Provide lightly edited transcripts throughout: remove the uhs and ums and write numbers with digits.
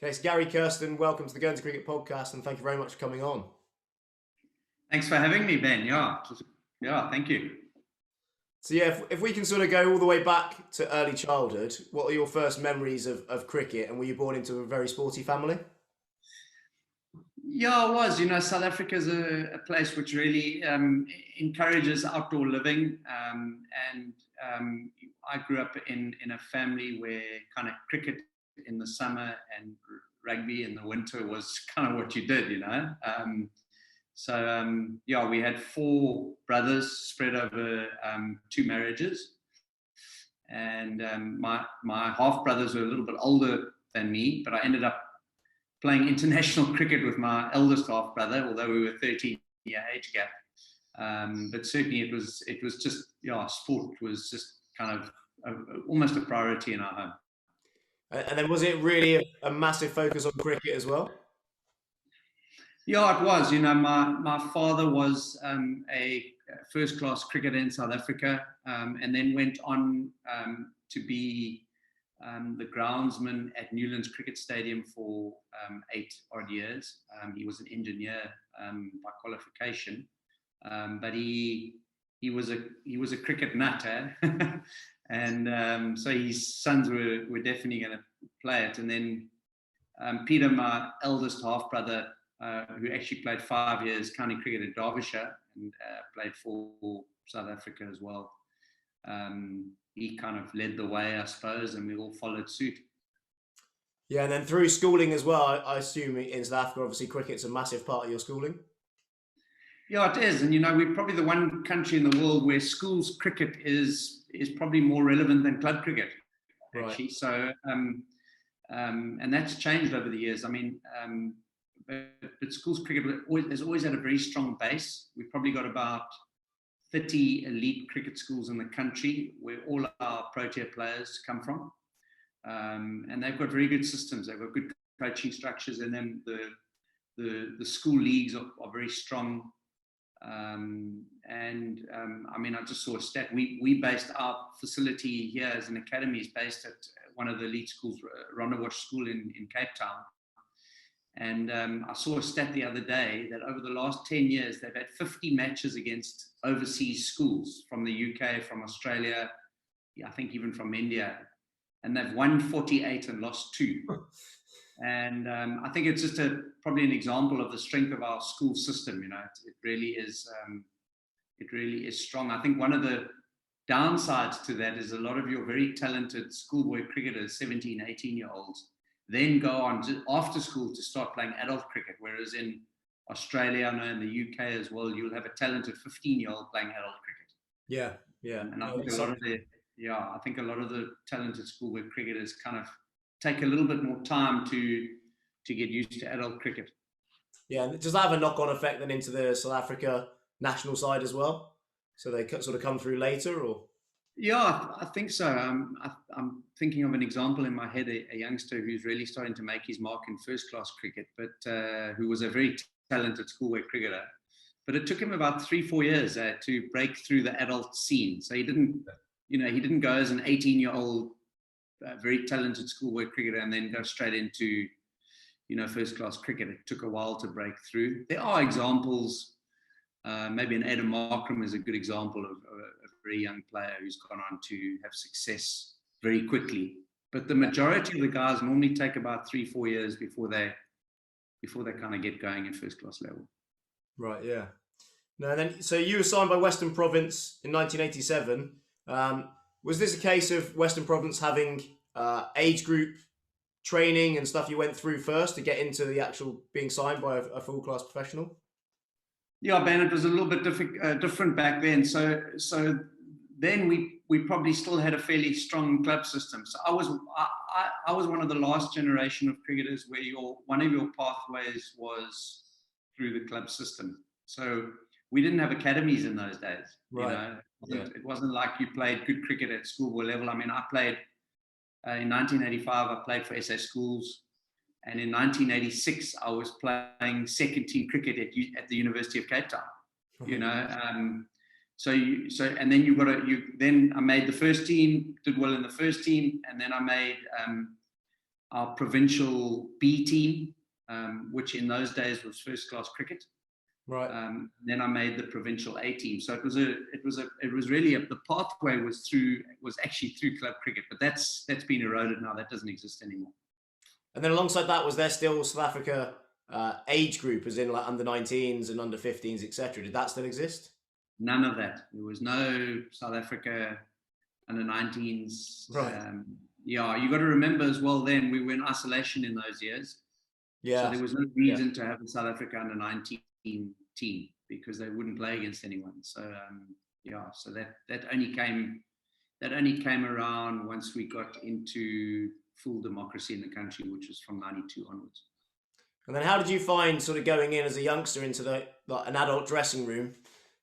Okay, so Gary Kirsten, welcome to the Guernsey Cricket Podcast, and thank you very much for coming on. Thanks for having me, Ben. Yeah, thank you. So yeah, if we can sort of go all the way back to early childhood, what are your first memories of cricket, and were you born into a very sporty family? Yeah, I was. South Africa is a place which really encourages outdoor living. And I grew up in a family where kind of cricket in the summer and rugby in the winter was kind of what you did. So we had four brothers spread over two marriages. And my half brothers were a little bit older than me, but I ended up playing international cricket with my eldest half brother, although we were 13-year age gap. But certainly it was just, sport was just kind of almost a priority in our home. And then was it really a massive focus on cricket as well? Yeah, it was. My father was a first-class cricketer in South Africa, and then went on to be the groundsman at Newlands Cricket Stadium for 8 odd years. He was an engineer by qualification, but he was a cricket nut, and so his sons were definitely going to play it. And then Peter, my eldest half brother, who actually played 5 years county cricket at Derbyshire and played for South Africa as well. He kind of led the way, I suppose, and we all followed suit. Yeah, and then through schooling as well, I assume in South Africa, obviously cricket's a massive part of your schooling. Yeah, it is. And, we're probably the one country in the world where schools cricket is probably more relevant than club cricket, actually. Right. So, and that's changed over the years. I mean, but schools cricket has always had a very strong base. We've probably got about 30 elite cricket schools in the country where all our pro-tier players come from. And they've got very good systems. They've got good coaching structures in them. The school leagues are very strong. I mean, I just saw a stat. We based our facility here as an academy is based at one of the elite schools, Rondebosch School in Cape Town. And I saw a stat the other day that over the last 10 years, they've had 50 matches against overseas schools from the UK, from Australia, I think even from India. And they've won 48 and lost 2. And I think it's just probably an example of the strength of our school system. It really is strong. I think one of the downsides to that is a lot of your very talented schoolboy cricketers, 17, 18-year-olds, then go on after school to start playing adult cricket. Whereas in Australia, I know in the UK as well, you'll have a talented 15-year-old playing adult cricket. Yeah. And I think a lot of the talented schoolboy cricketers kind of take a little bit more time to get used to adult cricket. Yeah, and does that have a knock-on effect then into the South Africa national side as well? So they sort of come through later, or? Yeah, I think so. I'm thinking of an example in my head, a youngster who's really starting to make his mark in first-class cricket, but who was a very talented schoolboy cricketer. But it took him about 3-4 years to break through the adult scene. So he didn't go as an 18-year-old, very talented schoolboy cricketer and then go straight into, first-class cricket. It took a while to break through. There are examples. Maybe an Adam Markram is a good example of a very young player who's gone on to have success very quickly. But the majority of the guys normally take about 3-4 years before they kind of get going at first-class level. Right, yeah. No, then so you were signed by Western Province in 1987. Was this a case of Western Province having age group training and stuff you went through first to get into the actual being signed by a full-class professional? Yeah, Ben, it was a little bit different back then. So then we probably still had a fairly strong club system. So I was one of the last generation of cricketers where one of your pathways was through the club system. So we didn't have academies in those days. Right. It wasn't like you played good cricket at schoolboy level. I mean, I played in 1985. I played for SA Schools. And in 1986, I was playing second team cricket at the University of Cape Town. And then then I made the first team, did well in the first team, and then I made our provincial B team, which in those days was first class cricket. Right. Then I made the provincial A team. So it was really the pathway was actually through club cricket, but that's been eroded now. That doesn't exist anymore. And then alongside that, was there still South Africa age group, as in like under 19s and under 15s, etc.? Did that still exist? None of that. There was no South Africa under 19s. Right. Yeah, you got to remember as well. Then we were in isolation in those years. Yeah. So there was no reason to have a South Africa under 19 team because they wouldn't play against anyone. So so that only came around once we got into full democracy in the country, which was from 92 onwards. And then how did you find sort of going in as a youngster into an adult dressing room?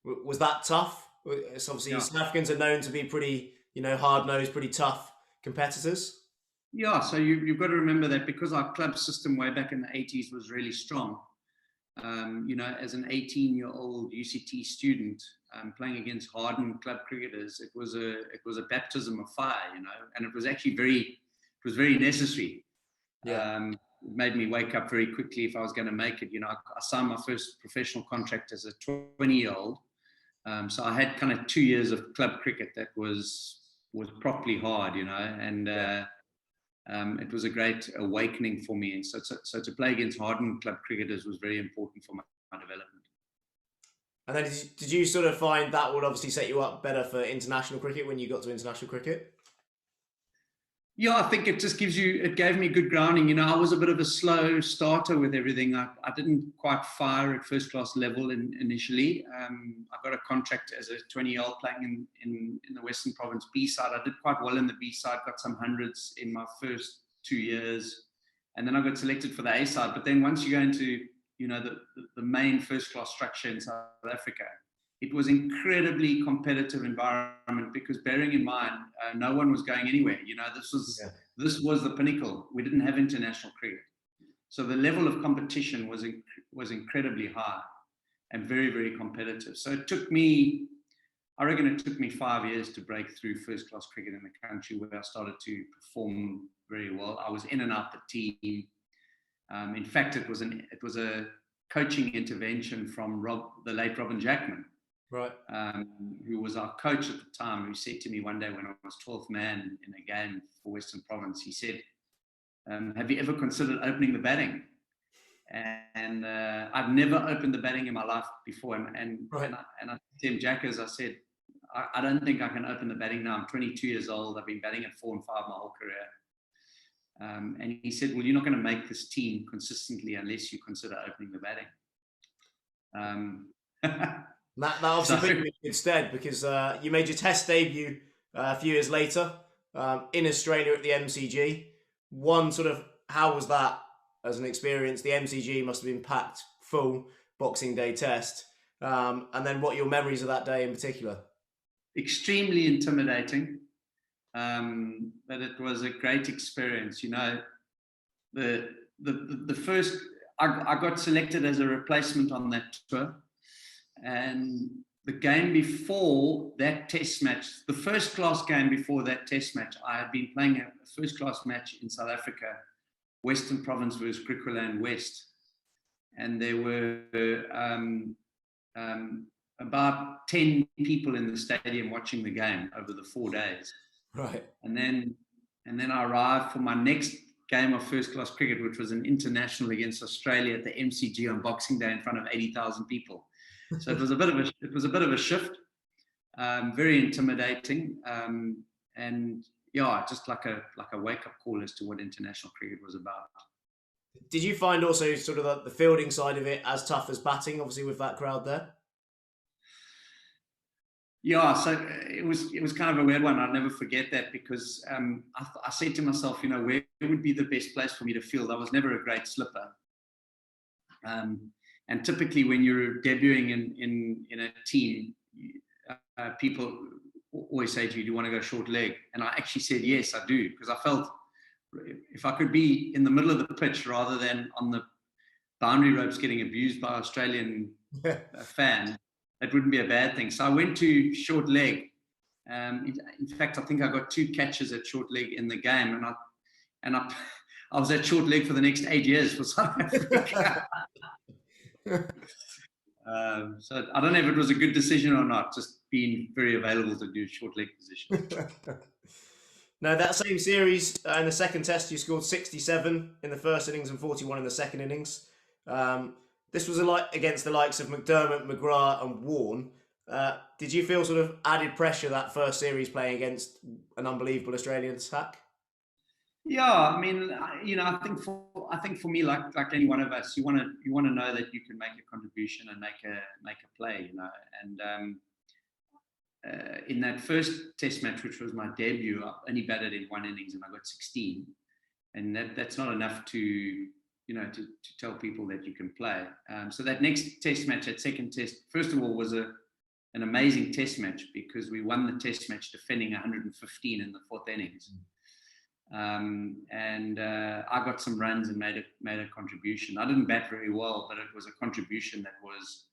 Was that tough? It's obviously South Africans are known to be pretty, hard-nosed, pretty tough competitors. Yeah, so you've got to remember that because our club system way back in the 80s was really strong, as an 18-year-old UCT student playing against hardened club cricketers, it was a baptism of fire, and it was actually very necessary. Yeah. It made me wake up very quickly if I was going to make it. I signed my first professional contract as a 20-year-old, so I had kind of 2 years of club cricket that was properly hard, and it was a great awakening for me. And so to play against hardened club cricketers was very important for my development. And then did you sort of find that would obviously set you up better for international cricket when you got to international cricket? Yeah, I think it gave me good grounding. I was a bit of a slow starter with everything. I didn't quite fire at first class level initially. I got a contract as a 20-year-old playing in the Western Province B side. I did quite well in the B side, got some hundreds in my first 2 years. And then I got selected for the A side. But then once you go into, the main first class structure in South Africa, it was incredibly competitive environment because bearing in mind, no one was going anywhere. This was the pinnacle. We didn't have international cricket. So the level of competition was incredibly high and very, very competitive. So I reckon it took me 5 years to break through first class cricket in the country where I started to perform very well. I was in and out the team. In fact, it was a coaching intervention from the late Robin Jackman. Right. Who was our coach at the time, who said to me one day when I was 12th man in a game for Western Province, he said, have you ever considered opening the batting? And I've never opened the batting in my life before. And I said to him, Jackers, I said, I don't think I can open the batting now. I'm 22 years old. I've been batting at 4 and 5 my whole career. And he said, well, you're not going to make this team consistently unless you consider opening the batting. That obviously put you in good stead because you made your test debut a few years later in Australia at the MCG. How was that as an experience? The MCG must have been packed full, Boxing Day test. And then what are your memories of that day in particular? Extremely intimidating, but it was a great experience. The first, I got selected as a replacement on that tour. And the game before that test match, the first class game before that test match, I had been playing a first class match in South Africa, Western Province versus Griqualand West. And there were about 10 people in the stadium watching the game over the 4 days. Right. And then I arrived for my next game of first class cricket, which was an international against Australia at the MCG on Boxing Day in front of 80,000 people. So it was a bit of a shift, very intimidating, and just like a wake up call as to what international cricket was about. Did you find also sort of the fielding side of it as tough as batting, obviously with that crowd there? Yeah, so it was kind of a weird one. I'll never forget that because I said to myself, where would be the best place for me to field? I was never a great slipper. And typically when you're debuting in a team, people always say to you, do you want to go short leg? And I actually said, yes, I do. Because I felt if I could be in the middle of the pitch rather than on the boundary ropes getting abused by Australian fan, that wouldn't be a bad thing. So I went to short leg. In fact, I think I got 2 catches at short leg in the game. And I was at short leg for the next 8 years for South Africa. So I don't know if it was a good decision or not, just being very available to do short leg position. Now, that same series, in the second test, you scored 67 in the first innings and 41 in the second innings. This was against the likes of McDermott, McGrath and Warne. Did you feel sort of added pressure that first series playing against an unbelievable Australian attack? Yeah, I mean, I think for me, like any one of us, you want to know that you can make a contribution and make a play, And in that first Test match, which was my debut, I only batted in one innings and I got 16, and that's not enough to tell people that you can play. So that next Test match, that second Test, first of all, was an amazing Test match because we won the Test match defending 115 in the fourth innings. And I got some runs and made a contribution. I didn't bat very well, but it was a contribution that was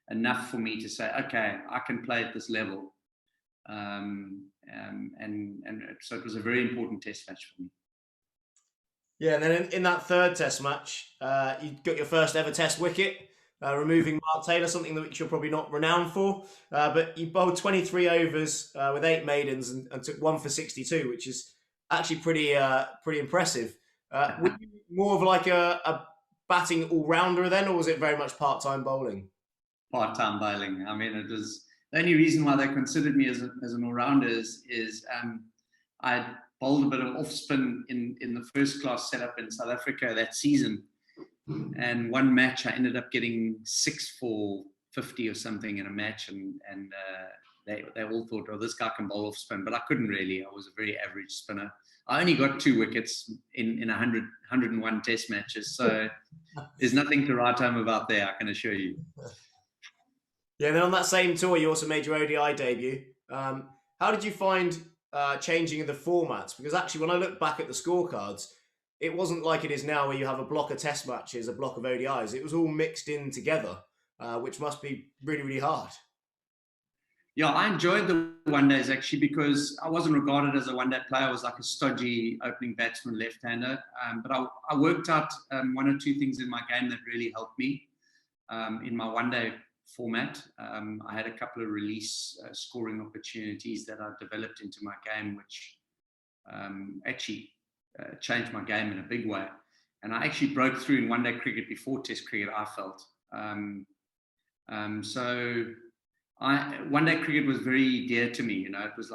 enough for me to say, okay, I can play at this level. And so it was a very important Test match for me. Yeah, and then in that third Test match, you got your first ever Test wicket, removing Mark Taylor, something that you're probably not renowned for. But you bowled 23 overs with 8 maidens and took 1 for 62, which is actually pretty impressive. Were you more of like a batting all-rounder then, or was it very much part-time bowling? Part-time bowling. I mean, it was the only reason why they considered me as an all-rounder is I bowled a bit of off-spin in the first class setup in South Africa that season. And one match, I ended up getting 6 for 50 or something in a match, and they all thought, oh, this guy can bowl off spin, but I couldn't really. I was a very average spinner. I only got 2 wickets in 101 Test matches, so there's nothing to write home about there, I can assure you. Yeah, and then on that same tour, you also made your ODI debut. How did you find changing the formats? Because actually, when I look back at the scorecards, it wasn't like it is now where you have a block of Test matches, a block of ODIs. It was all mixed in together, which must be really, really hard. Yeah, I enjoyed the one days actually because I wasn't regarded as a one day player. I was like a stodgy opening batsman, left-hander. But I worked out 1 or 2 things in my game that really helped me in my one day format. I had a couple of release scoring opportunities that I developed into my game, which actually changed my game in a big way. And I actually broke through in one day cricket before Test cricket, I felt. So one day cricket was very dear to me. It was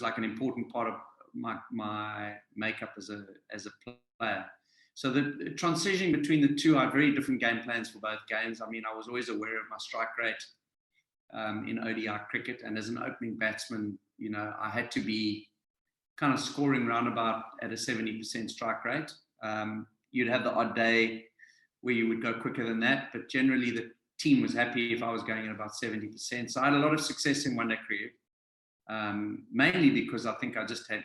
like an important part of my makeup as a player. So the transition between the two, I had very different game plans for both games. I mean, I was always aware of my strike rate in ODI cricket, and as an opening batsman, I had to be kind of scoring roundabout at a 70% strike rate. You'd have the odd day where you would go quicker than that, but generally the team was happy if I was going at about 70%. So I had a lot of success in one day cricket, mainly because I think I just had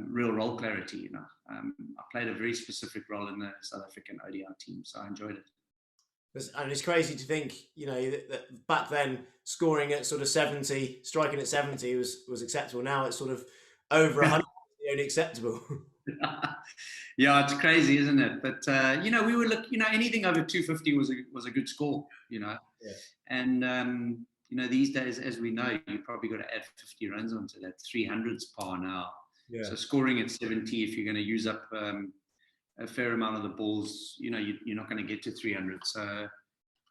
real role clarity. I played a very specific role in the South African ODI team, so I enjoyed it. And it's crazy to think, that back then scoring at sort of 70, striking at 70 was acceptable. Now it's sort of over 100 the only acceptable. Yeah, it's crazy, isn't it? But we were anything over 250 was a good score, Yeah. And these days, as we know, you probably got to add 50 runs onto that. 300's par now. Yeah. So scoring at 70, if you're going to use up a fair amount of the balls, you're not going to get to 300. So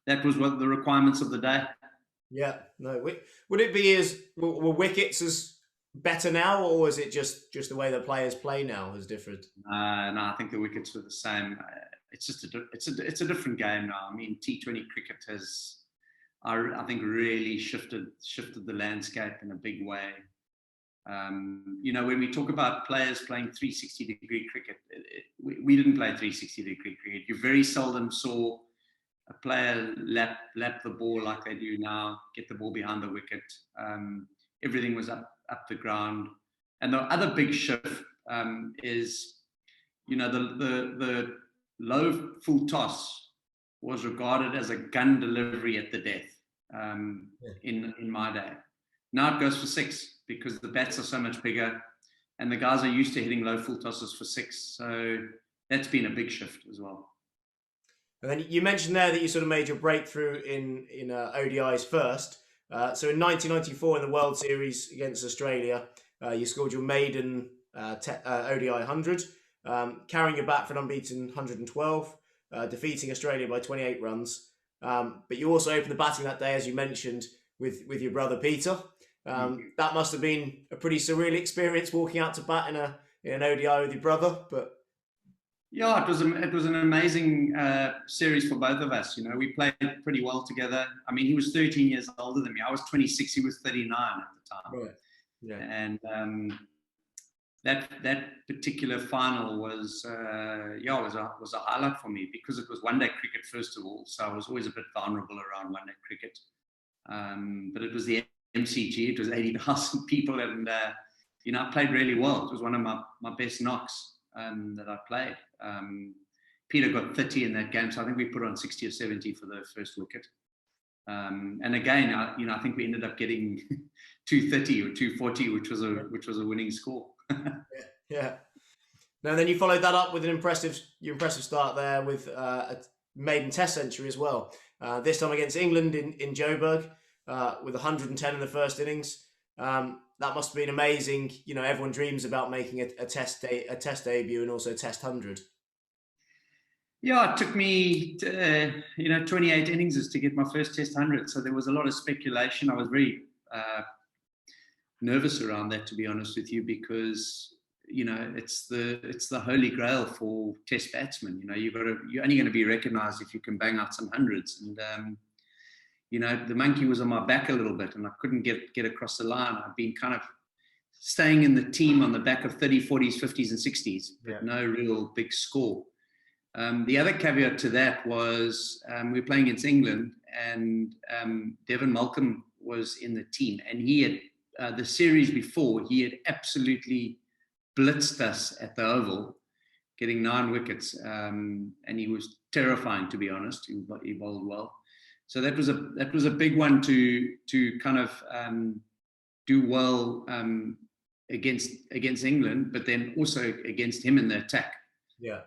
that was what the requirements of the day. Yeah. No. Would it be were wickets as better now, or is it just the way that players play now is different? No, I think the wickets were the same. It's just it's a different game now. I mean, T20 cricket has, I think, really shifted the landscape in a big way. When we talk about players playing 360-degree cricket, we didn't play 360-degree cricket. You very seldom saw a player lap the ball like they do now, get the ball behind the wicket. Everything was up the ground. And the other big shift is, the low full toss was regarded as a gun delivery at the death in my day. Now it goes for 6 because the bats are so much bigger and the guys are used to hitting low full tosses for 6. So that's been a big shift as well. And then you mentioned there that you sort of made your breakthrough in ODIs first. So in 1994 in the World Series against Australia, you scored your maiden ODI 100, carrying your bat for an unbeaten 112, defeating Australia by 28 runs. But you also opened the batting that day, as you mentioned, with your brother Peter. That must have been a pretty surreal experience, walking out to bat in an ODI with your brother. But yeah, it was an amazing series for both of us. We played pretty well together. I mean, he was 13 years older than me. I was 26. He was 39 at the time. Right. Yeah. And that particular final was a highlight for me, because it was one-day cricket first of all. So I was always a bit vulnerable around one-day cricket. But it was the MCG. It was 80,000 people, and I played really well. It was one of my best knocks that I played. Peter got 30 in that game, so I think we put on 60 or 70 for the first wicket. And again, I think we ended up getting 230 or 240, which was a winning score. Yeah. Now then, you followed that up with your impressive start there with a maiden Test century as well. This time against England in Joburg, with 110 in the first innings. That must have been amazing. Everyone dreams about making a test debut and also Test 100. Yeah, it took me 28 innings to get my first Test 100. So there was a lot of speculation. I was very nervous around that, to be honest with you, because it's the holy grail for Test batsmen. You're only going to be recognised if you can bang out some hundreds. And the monkey was on my back a little bit, and I couldn't get across the line. I've been kind of staying in the team on the back of 30s, 40s, 50s, and 60s, but no real big score. The other caveat to that was we were playing against England, and Devon Malcolm was in the team, and he had the series before, he had absolutely blitzed us at the Oval, getting 9 wickets, and he was terrifying, to be honest. He bowled well. So that was a big one to kind of do well against England, but then also against him in the attack. Yeah.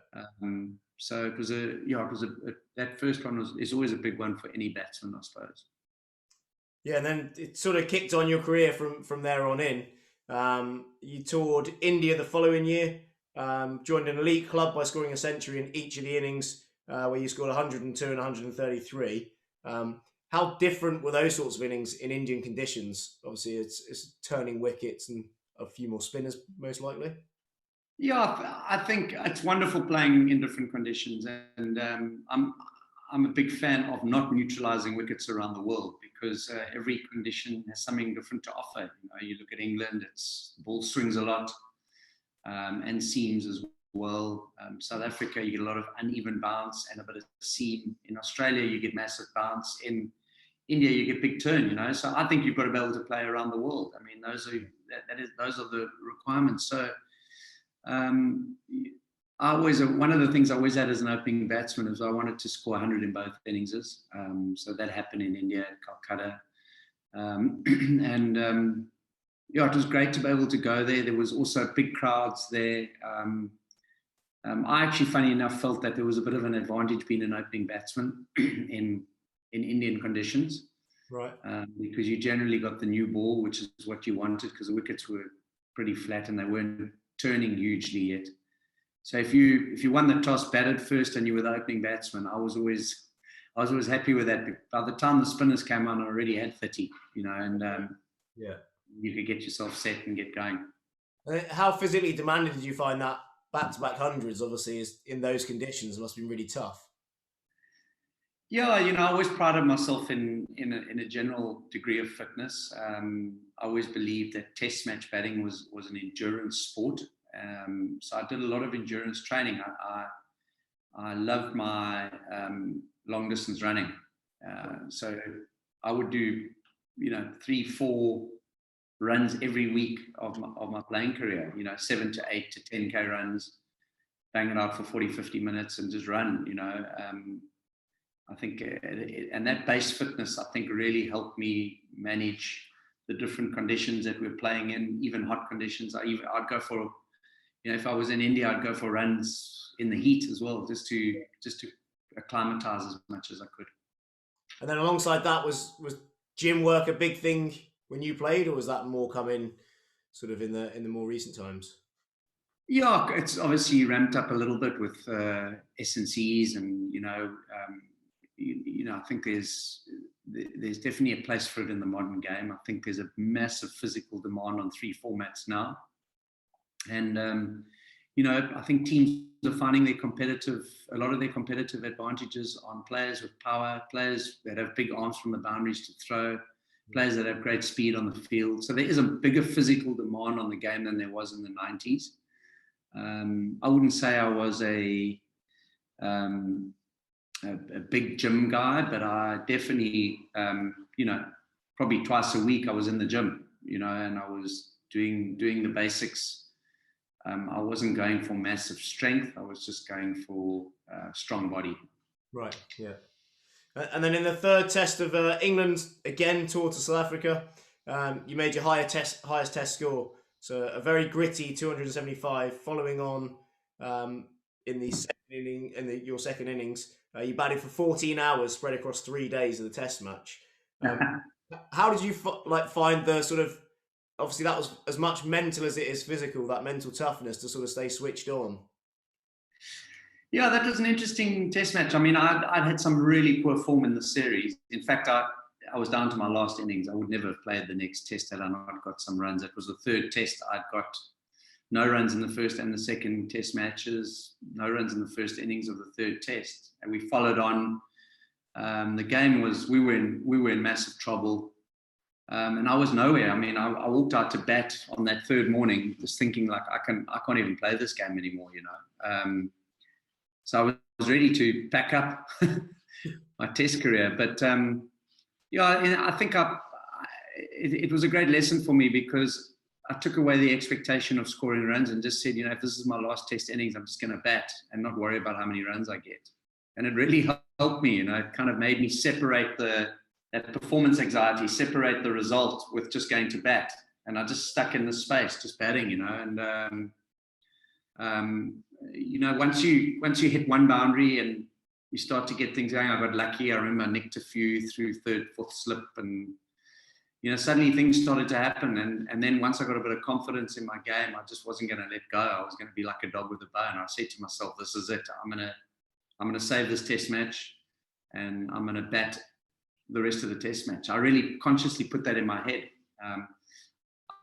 So it was that first one is always a big one for any batsman, I suppose. Yeah, and then it sort of kicked on your career from there on in. You toured India the following year, joined an elite club by scoring a century in each of the innings, where you scored 102 and 133. How different were those sorts of innings in Indian conditions? Obviously, it's turning wickets and a few more spinners, most likely. Yeah, I think it's wonderful playing in different conditions, and I'm a big fan of not neutralising wickets around the world, because every condition has something different to offer. You look at England; the ball swings a lot and seams as well. South Africa, you get a lot of uneven bounce and a bit of seam. In Australia, you get massive bounce. In India, you get big turn. So I think you've got to be able to play around the world. I mean, those are the requirements. So. One of the things I always had as an opening batsman is I wanted to score 100 in both innings. So that happened in India, at Calcutta. It was great to be able to go there. There was also big crowds there. I actually, funny enough, felt that there was a bit of an advantage being an opening batsman in Indian conditions. Right. Because you generally got the new ball, which is what you wanted, because the wickets were pretty flat and they weren't turning hugely yet. So if you won the toss, batted first, and you were the opening batsman, I was always happy with that. By the time the spinners came on, I already had 30, and you could get yourself set and get going. How physically demanding did you find that back-to-back hundreds? Obviously, is in those conditions, it must have been really tough. Yeah, I always prided myself in a general degree of fitness. I always believed that Test match batting was an endurance sport. So I did a lot of endurance training. I loved my long distance running. So I would do 3-4 runs every week of my playing career. 7 to 8 to 10k runs, bang it out for 40-50 minutes and just run. I think, and that base fitness, I think, really helped me manage the different conditions that we're playing in, even hot conditions. I'd go for if I was in India, I'd go for runs in the heat as well, just to acclimatize as much as I could. And then alongside that, was gym work a big thing when you played, or was that more coming sort of in the more recent times? Yeah, it's obviously ramped up a little bit with S&Cs, and I think there's definitely a place for it in the modern game. I think there's a massive physical demand on 3 formats now, and I think teams are finding a lot of their competitive advantages on players with power, players that have big arms from the boundaries to throw, players that have great speed on the field. So there is a bigger physical demand on the game than there was in the 90s. I wouldn't say I was a big gym guy, but I definitely, probably twice a week I was in the gym, and I was doing the basics. I wasn't going for massive strength. I was just going for strong body. Right, yeah. And then in the third test of England, again, tour to South Africa, you made your highest test score. So a very gritty 275, following on in the second inning, your second innings. You batted for 14 hours spread across 3 days of the test match. How did you find the sort of, obviously that was as much mental as it is physical, that mental toughness to sort of stay switched on? Yeah, that was an interesting test match. I mean, I'd had some really poor form in the series. In fact, I was down to my last innings. I would never have played the next test had I not got some runs. It was the third test. I'd got no runs in the first and the second test matches, no runs in the first innings of the third test. And we followed on. The game was, we were in massive trouble. And I was nowhere. I mean, I walked out to bat on that third morning, just thinking like, I can't even play this game anymore, So I was ready to pack up my test career. But I think it was a great lesson for me, because I took away the expectation of scoring runs and just said, if this is my last test innings, I'm just going to bat and not worry about how many runs I get. And it really helped me, it kind of made me separate that performance anxiety, separate the result with just going to bat. And I just stuck in this space, just batting, and once you hit one boundary and you start to get things going. I got lucky. I remember I nicked a few through third, fourth slip, and suddenly things started to happen. And then once I got a bit of confidence in my game, I just wasn't going to let go. I was going to be like a dog with a bone. I said to myself, "This is it. I'm gonna save this test match, and I'm gonna bat the rest of the test match." I really consciously put that in my head. I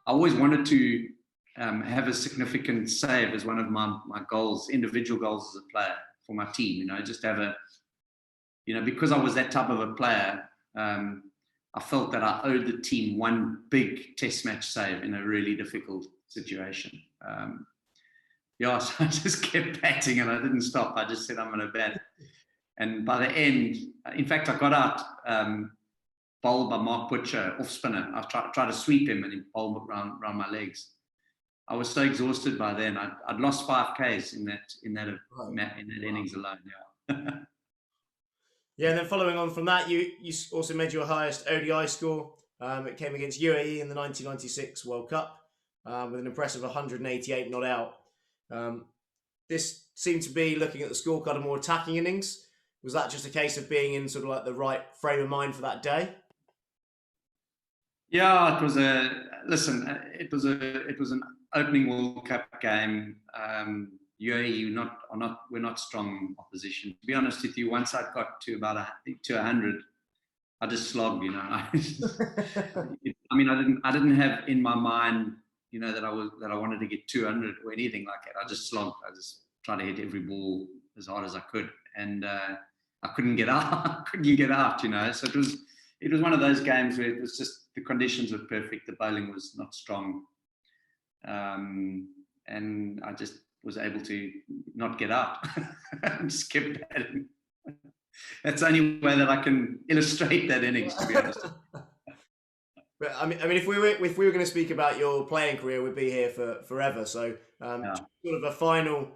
always wanted to have a significant save as one of my goals, individual goals as a player for my team, just have because I was that type of a player, I felt that I owed the team one big test match save in a really difficult situation. So I just kept batting and I didn't stop. I just said, I'm going to bat. And by the end, in fact, I got out bowled by Mark Butcher, off spinner. I tried to sweep him and he bowled around my legs. I was so exhausted by then. I'd lost 5 Ks in that innings alone. Yeah, and then following on from that, you also made your highest ODI score. It came against UAE in the 1996 World Cup with an impressive 188 not out. This seemed to be, looking at the scorecard, a more attacking innings. Was that just a case of being in sort of like the right frame of mind for that day? Yeah, it was an opening World Cup game. UAE we're not strong opposition. To be honest with you, once I got to about 100, I just slogged. I didn't have in my mind, that I wanted to get 200 or anything like that. I just slogged. I just tried to hit every ball as hard as I could, and I couldn't get out. So it was one of those games where it was just the conditions were perfect. The bowling was not strong. And I just was able to not get out. I just kept batting. That's the only way that I can illustrate that innings, to be honest. But I mean, if we were going to speak about your playing career, we'd be here for forever. So, sort of a final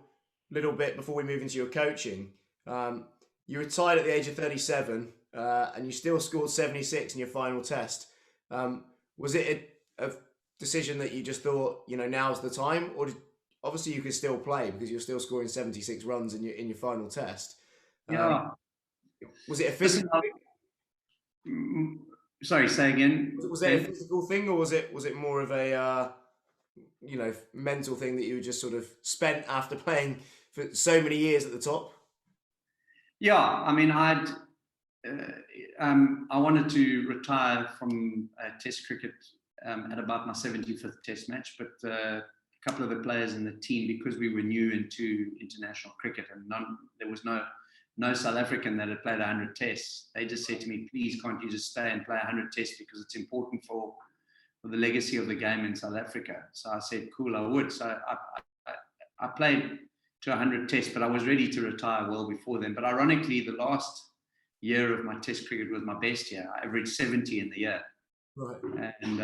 little bit before we move into your coaching. You retired at the age of 37, and you still scored 76 in your final test. Was it a decision that you just thought, now's the time, or obviously you could still play because you're still scoring 76 runs in your final test. Yeah. Was it a Listen, physical? sorry, say again. Was it a physical thing, or was it more of a mental thing that you were just sort of spent after playing for so many years at the top? Yeah, I mean, I wanted to retire from Test cricket at about my 75th Test match, but a couple of the players in the team, because we were new into international cricket and there was no South African that had played 100 Tests, they just said to me, please, can't you just stay and play 100 Tests because it's important for the legacy of the game in South Africa. So I said, cool, I would. So I played to 100 Tests, but I was ready to retire well before then. But ironically, the last year of my Test cricket was my best year. I averaged 70 in the year. Right. And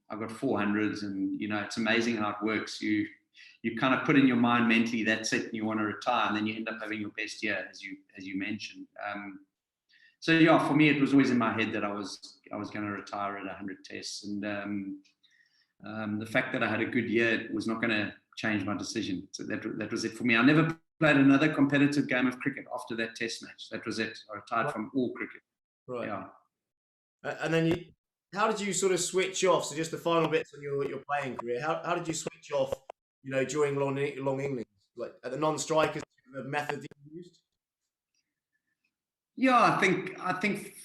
I got 400s, and it's amazing how it works. You kind of put in your mind mentally, that's it, and you want to retire, and then you end up having your best year, as you mentioned. So yeah, for me, it was always in my head that I was going to retire at 100 Tests, and the fact that I had a good year was not going to change my decision. So that was it for me. I never played another competitive game of cricket after that Test match. That was it. I retired from all cricket. Right. Yeah. And then how did you sort of switch off? So just the final bits on your playing career. How did you switch off? During long innings, like at the non-strikers, the method that you used. Yeah, I think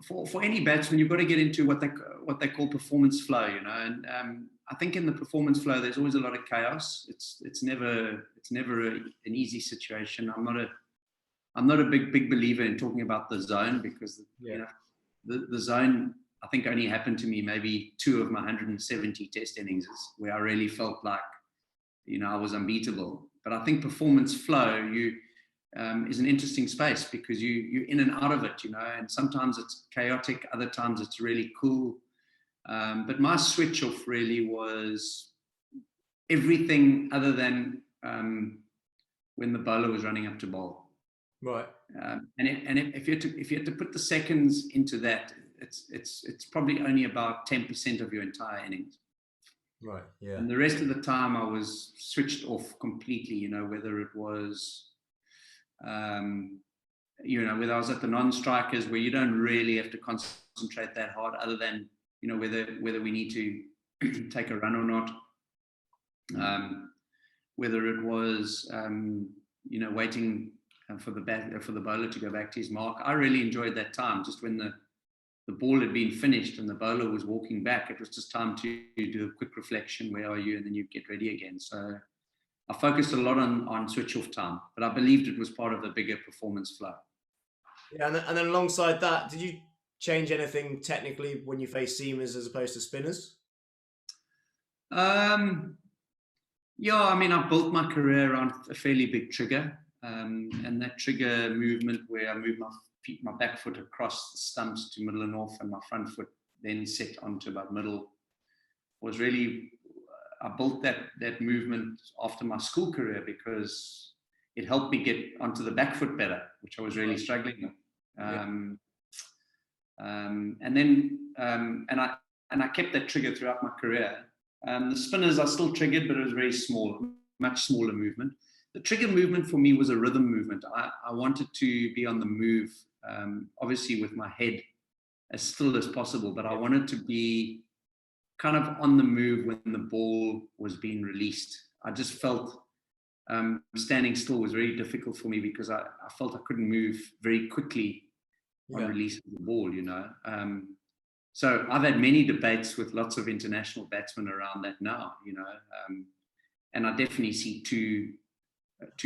for any batsman, you've got to get into what they call performance flow, and I think in the performance flow, there's always a lot of chaos. It's never an easy situation. I'm not a big believer in talking about the zone, because the zone, I think, only happened to me maybe 2 of my 170 Test innings where I really felt like I was unbeatable. But I think performance flow is an interesting space, because you're in and out of it, and sometimes it's chaotic, other times it's really cool. But my switch off really was everything other than when the bowler was running up to bowl. Right. If you had to put the seconds into that, it's probably only about 10% of your entire innings. Right. Yeah. And the rest of the time I was switched off completely, whether it was whether I was at the non-strikers, where you don't really have to concentrate that hard, other than whether we need to take a run or not, whether it was waiting for the bowler to go back to his mark. I really enjoyed that time, just when the ball had been finished and the bowler was walking back. It was just time to do a quick reflection, where are you, and then you get ready again. So I focused a lot on switch off time, but I believed it was part of the bigger performance flow. Yeah, and then alongside that, did you change anything technically when you face seamers as opposed to spinners? Yeah, I mean, I built my career around a fairly big trigger, and that trigger movement, where I move my back foot across the stumps to middle and off, and my front foot then set onto about middle, was really, I built that movement after my school career, because it helped me get onto the back foot better, which I was really struggling with. And I kept that trigger throughout my career. The spinners are still triggered, but it was very small, much smaller movement. The trigger movement for me was a rhythm movement. I wanted to be on the move, obviously with my head as still as possible, but I wanted to be kind of on the move when the ball was being released. I just felt standing still was very difficult for me, because I felt I couldn't move very quickly on release of the ball, So I've had many debates with lots of international batsmen around that now, and I definitely see two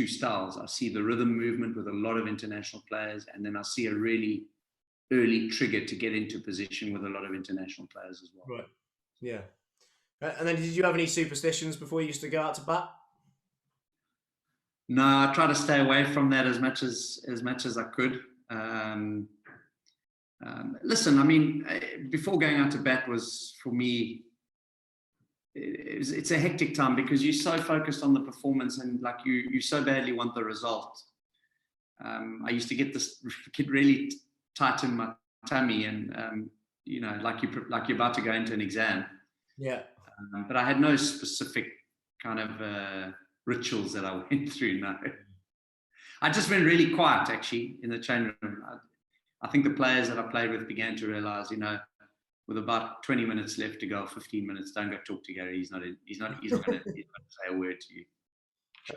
styles. I see the rhythm movement with a lot of international players, and then I see a really early trigger to get into position with a lot of international players as well. Right. Yeah. And then, did you have any superstitions before you used to go out to bat? No, I try to stay away from that as much as I could. Listen, I mean, before going out to bat was, for me, it's a hectic time, because you're so focused on the performance, and like you so badly want the result. I used to get really tight in my tummy, and like you're about to go into an exam. Yeah. But I had no specific kind of rituals that I went through. No, I just went really quiet actually in the change room. I think the players that I played with began to realize, with about 20 minutes left to go, 15 minutes, don't go talk to Gary. He's not going to say a word to you.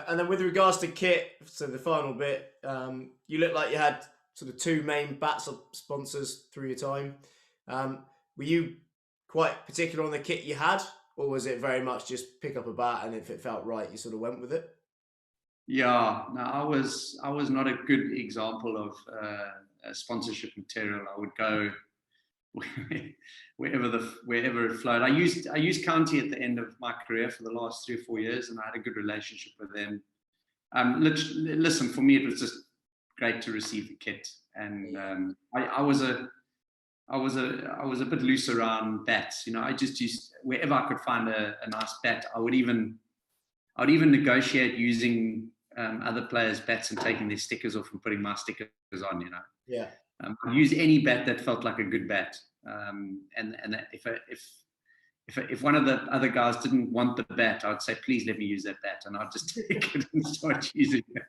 And then with regards to kit, so the final bit, you look like you had sort of two main bat sponsors through your time. Were you quite particular on the kit you had, or was it very much just pick up a bat and if it felt right, you sort of went with it? Yeah, no, I was not a good example of sponsorship material. I would go wherever it flowed. I used County at the end of my career for the last 3 or 4 years, and I had a good relationship with them. Listen, for me, it was just great to receive the kit, and I was a bit loose around bats. I just used wherever I could find a nice bat. I would even negotiate using other players' bats and taking their stickers off and putting my stickers on. Yeah. I'd use any bat that felt like a good bat. And if one of the other guys didn't want the bat, I'd say, please let me use that bat, and I'd just take it and start using it.